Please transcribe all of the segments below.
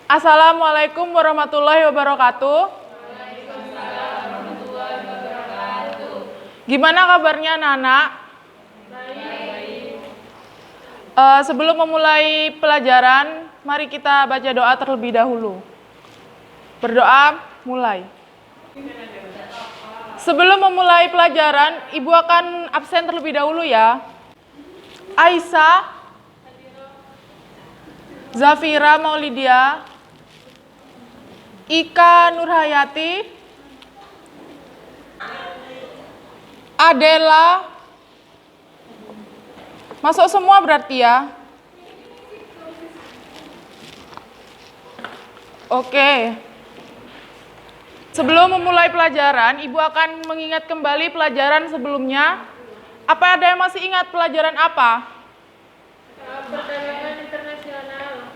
Assalamualaikum warahmatullahi wabarakatuh. Gimana kabarnya anak-anak? Sebelum memulai pelajaran, mari kita baca doa terlebih dahulu. Berdoa, mulai. Sebelum memulai pelajaran, Ibu akan absen terlebih dahulu ya. Aisyah, Zafira Maulidia, Ika Nurhayati, Adela, masuk semua berarti ya. Oke. Sebelum memulai pelajaran, Ibu akan mengingat kembali pelajaran sebelumnya. Apa ada yang masih ingat pelajaran apa? Perdagangan internasional.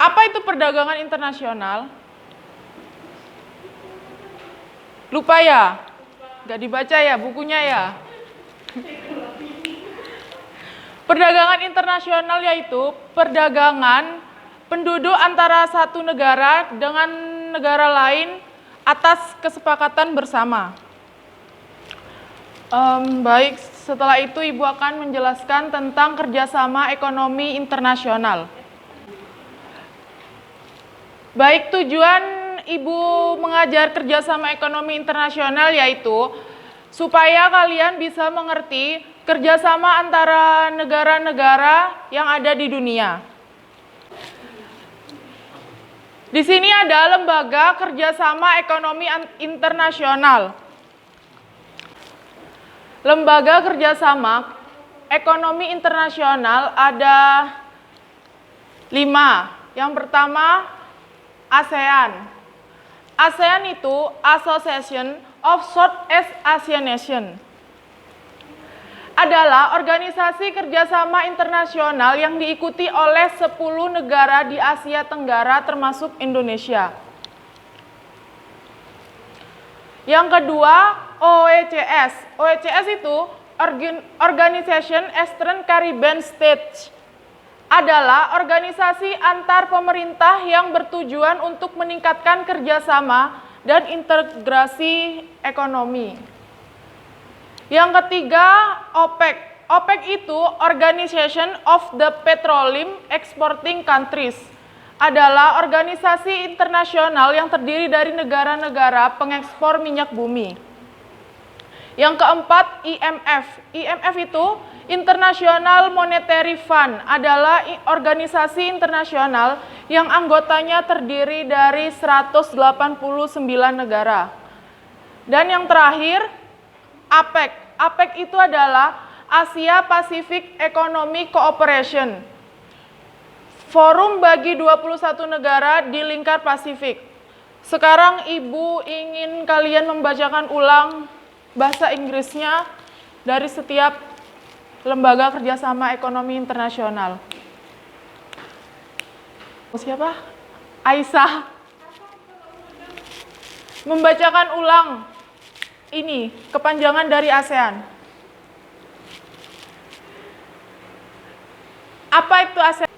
Apa itu perdagangan internasional? Lupa ya? Gak dibaca ya bukunya ya? Perdagangan internasional yaitu perdagangan penduduk antara satu negara dengan negara lain atas kesepakatan bersama. Baik, setelah itu Ibu akan menjelaskan tentang kerjasama ekonomi internasional. Baik, tujuan Ibu mengajar kerjasama ekonomi internasional yaitu supaya kalian bisa mengerti kerjasama antara negara-negara yang ada di dunia. Di sini ada lembaga kerjasama ekonomi internasional. Lembaga kerjasama ekonomi internasional ada 5. Yang pertama, ASEAN. ASEAN itu Association of Southeast Asian Nations. Adalah organisasi kerjasama internasional yang diikuti oleh 10 negara di Asia Tenggara termasuk Indonesia. Yang kedua, OECS. OECS itu Organization Eastern Caribbean States. Adalah organisasi antar pemerintah yang bertujuan untuk meningkatkan kerjasama dan integrasi ekonomi. Yang ketiga, OPEC. OPEC itu Organization of the Petroleum Exporting Countries. Adalah organisasi internasional yang terdiri dari negara-negara pengekspor minyak bumi. Yang keempat, IMF. IMF itu International Monetary Fund, adalah organisasi internasional yang anggotanya terdiri dari 189 negara. Dan yang terakhir, APEC. APEC itu adalah Asia Pacific Economic Cooperation. Forum bagi 21 negara di lingkar Pasifik. Sekarang Ibu ingin kalian membacakan ulang bahasa Inggrisnya dari setiap lembaga kerjasama ekonomi internasional. Siapa? Aisyah. Membacakan ulang ini kepanjangan dari ASEAN. Apa itu ASEAN?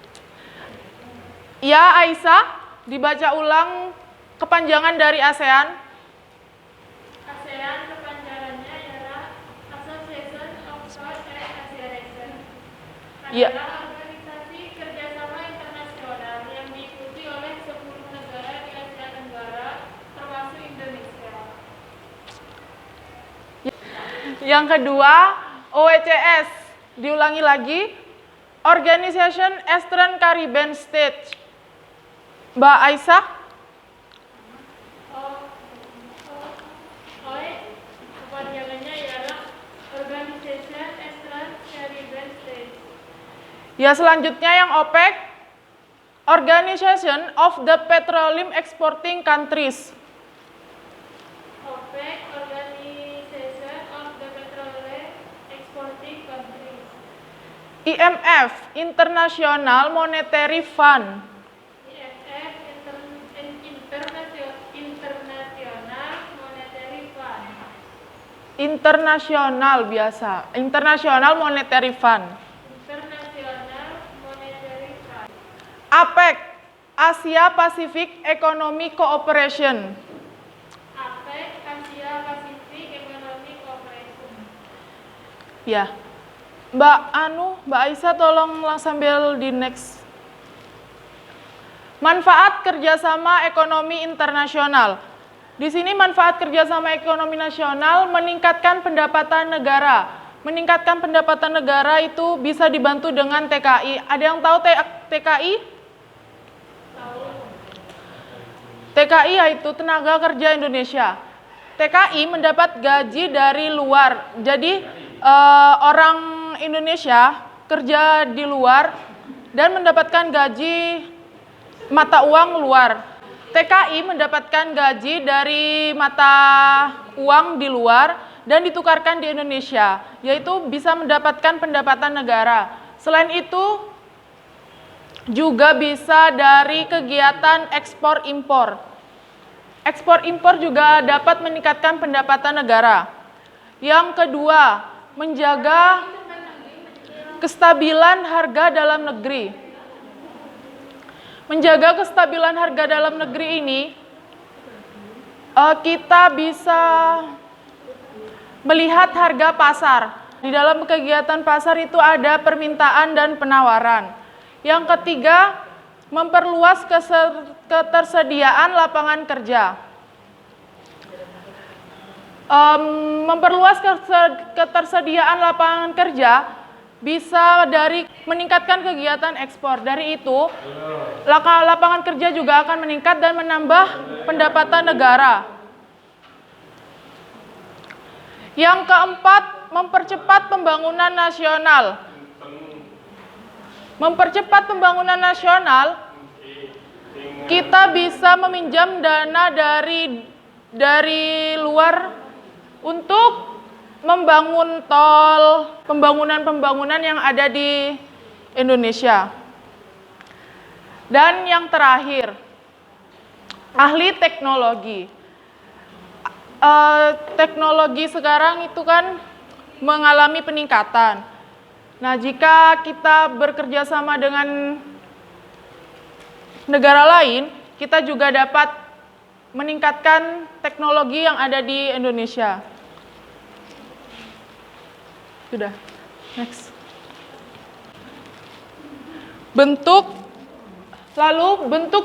Ya, Aisyah, dibaca ulang kepanjangan dari ASEAN. ASEAN kepanjangannya adalah Association of Southeast Asian Nations. Ya. Adalah organisasi kerjasama internasional yang diikuti oleh 10 negara di Asia Tenggara termasuk Indonesia. Yang kedua, OECS. Diulangi lagi, Organization Eastern Caribbean States. Mbak Aisyah? Kepanjangannya ialah Organization Eastern Caribbean States. Ya, selanjutnya yang OPEC, Organization of the Petroleum Exporting Countries. OPEC, Organization of the Petroleum Exporting Countries. IMF, International Monetary Fund. IMF, International Monetary Fund. Internasional biasa, International Monetary Fund. International Monetary Fund. APEC, Asia Pacific Economic Cooperation. APEC, Asia Pacific Economic Cooperation. Ya, Mbak Aisyah tolong sambil di next. Manfaat kerjasama ekonomi internasional. Di sini manfaat kerjasama ekonomi nasional meningkatkan pendapatan negara. Meningkatkan pendapatan negara itu bisa dibantu dengan TKI. Ada yang tahu TKI? TKI yaitu Tenaga Kerja Indonesia. TKI mendapat gaji dari luar. Jadi orang Indonesia kerja di luar dan mendapatkan gaji mata uang luar. TKI mendapatkan gaji dari mata uang di luar dan ditukarkan di Indonesia, yaitu bisa mendapatkan pendapatan negara. Selain itu, juga bisa dari kegiatan ekspor impor. Ekspor impor juga dapat meningkatkan pendapatan negara. Yang kedua, menjaga kestabilan harga dalam negeri. Menjaga kestabilan harga dalam negeri ini, kita bisa melihat harga pasar. Di dalam kegiatan pasar itu ada permintaan dan penawaran. Yang ketiga, memperluas ketersediaan lapangan kerja. Memperluas ketersediaan lapangan kerja bisa dari meningkatkan kegiatan ekspor. Dari itu, lapangan kerja juga akan meningkat dan menambah pendapatan negara. Yang keempat, mempercepat pembangunan nasional. Mempercepat pembangunan nasional, kita bisa meminjam dana dari luar untuk membangun tol, pembangunan yang ada di Indonesia. Dan yang terakhir, ahli teknologi. Teknologi sekarang itu kan mengalami peningkatan. Nah, jika kita bekerja sama dengan negara lain, kita juga dapat meningkatkan teknologi yang ada di Indonesia. Sudah, next. Bentuk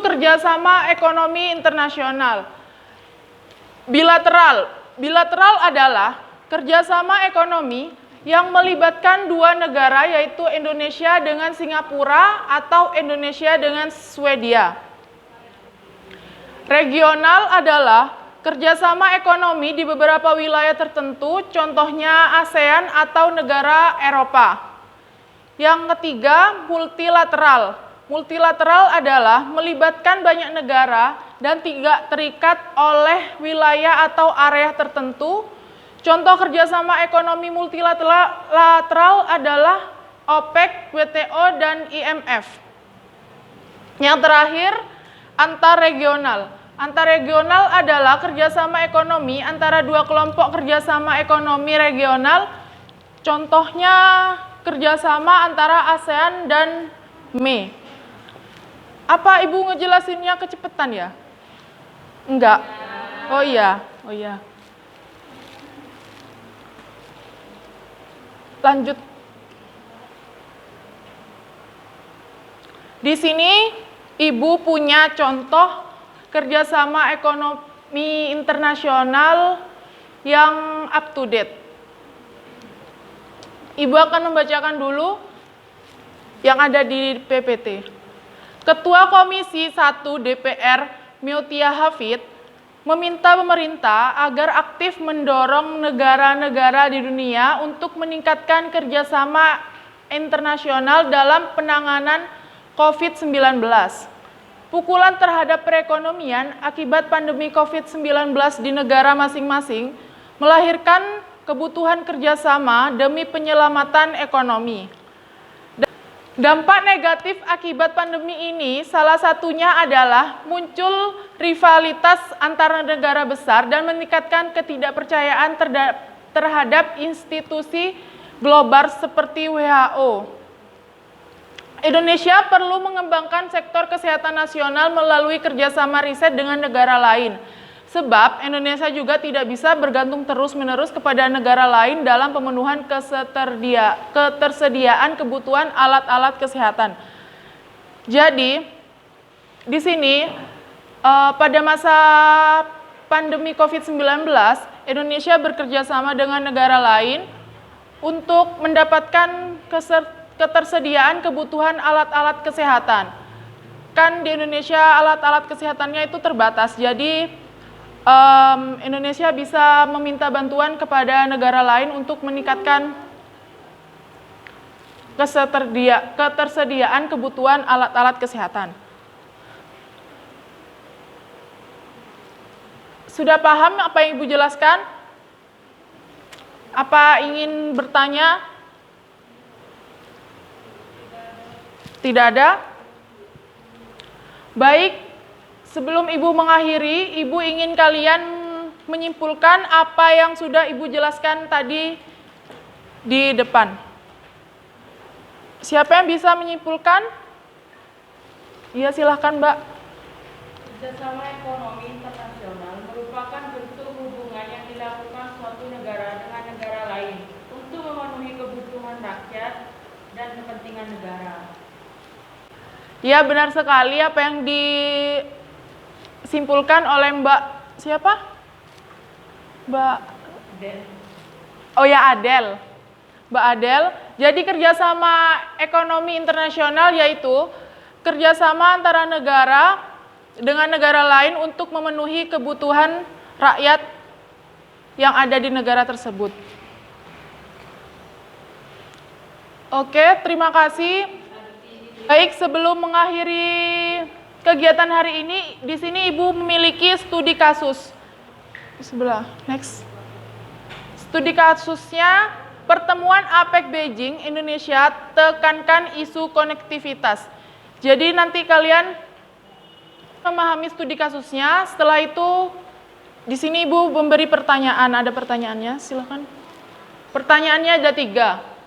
kerjasama ekonomi internasional. Bilateral. Bilateral adalah kerjasama ekonomi yang melibatkan dua negara, yaitu Indonesia dengan Singapura atau Indonesia dengan Swedia. Regional adalah kerjasama ekonomi di beberapa wilayah tertentu, contohnya ASEAN atau negara Eropa. Yang ketiga, multilateral. Multilateral adalah melibatkan banyak negara dan tidak terikat oleh wilayah atau area tertentu. Contoh kerjasama ekonomi multilateral adalah OPEC, WTO, dan IMF. Yang terakhir, antarregional. Antarregional adalah kerjasama ekonomi antara dua kelompok kerjasama ekonomi regional. Contohnya kerjasama antara ASEAN dan ME. Apa Ibu ngejelasinnya kecepatan ya? Enggak. Oh iya. Lanjut. Di sini Ibu punya contoh kerjasama ekonomi internasional yang up to date. Ibu akan membacakan dulu yang ada di PPT. Ketua Komisi 1 DPR Miotia Hafid meminta pemerintah agar aktif mendorong negara-negara di dunia untuk meningkatkan kerjasama internasional dalam penanganan COVID-19. Pukulan terhadap perekonomian akibat pandemi COVID-19 di negara masing-masing melahirkan kebutuhan kerjasama demi penyelamatan ekonomi. Dampak negatif akibat pandemi ini salah satunya adalah muncul rivalitas antara negara besar dan meningkatkan ketidakpercayaan terhadap institusi global seperti WHO. Indonesia perlu mengembangkan sektor kesehatan nasional melalui kerjasama riset dengan negara lain. Sebab Indonesia juga tidak bisa bergantung terus-menerus kepada negara lain dalam pemenuhan ketersediaan kebutuhan alat-alat kesehatan. Jadi, di sini pada masa pandemi COVID-19, Indonesia bekerja sama dengan negara lain untuk mendapatkan ketersediaan kebutuhan alat-alat kesehatan. Kan di Indonesia alat-alat kesehatannya itu terbatas, jadi Indonesia bisa meminta bantuan kepada negara lain untuk meningkatkan ketersediaan kebutuhan alat-alat kesehatan. Sudah paham apa yang Ibu jelaskan? Apa ingin bertanya? Tidak ada? Baik. Sebelum Ibu mengakhiri, Ibu ingin kalian menyimpulkan apa yang sudah Ibu jelaskan tadi di depan. Siapa yang bisa menyimpulkan? Iya, silahkan, Mbak. Kerjasama ekonomi internasional merupakan bentuk hubungan yang dilakukan suatu negara dengan negara lain untuk memenuhi kebutuhan rakyat dan kepentingan negara. Ya, benar sekali apa yang disimpulkan oleh Mbak siapa? Mbak Oh ya, Adel. Mbak Adel. Jadi kerjasama ekonomi internasional yaitu kerjasama antara negara dengan negara lain untuk memenuhi kebutuhan rakyat yang ada di negara tersebut. Oke, terima kasih. Baik, sebelum mengakhiri kegiatan hari ini, di sini Ibu memiliki studi kasus. Di sebelah, next. Studi kasusnya, pertemuan APEC Beijing, Indonesia, tekankan isu konektivitas. Jadi nanti kalian memahami studi kasusnya, setelah itu di sini Ibu memberi pertanyaan, ada pertanyaannya, silakan. Pertanyaannya ada 3.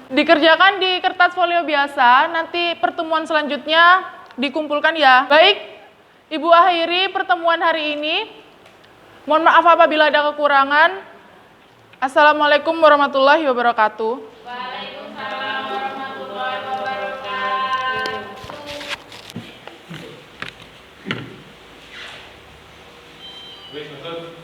Dikerjakan di kertas folio biasa, nanti pertemuan selanjutnya dikumpulkan ya. Baik, Ibu akhiri pertemuan hari ini. Mohon maaf apabila ada kekurangan. Assalamualaikum warahmatullahi wabarakatuh. Waalaikumsalam warahmatullahi wabarakatuh. Wis, betul.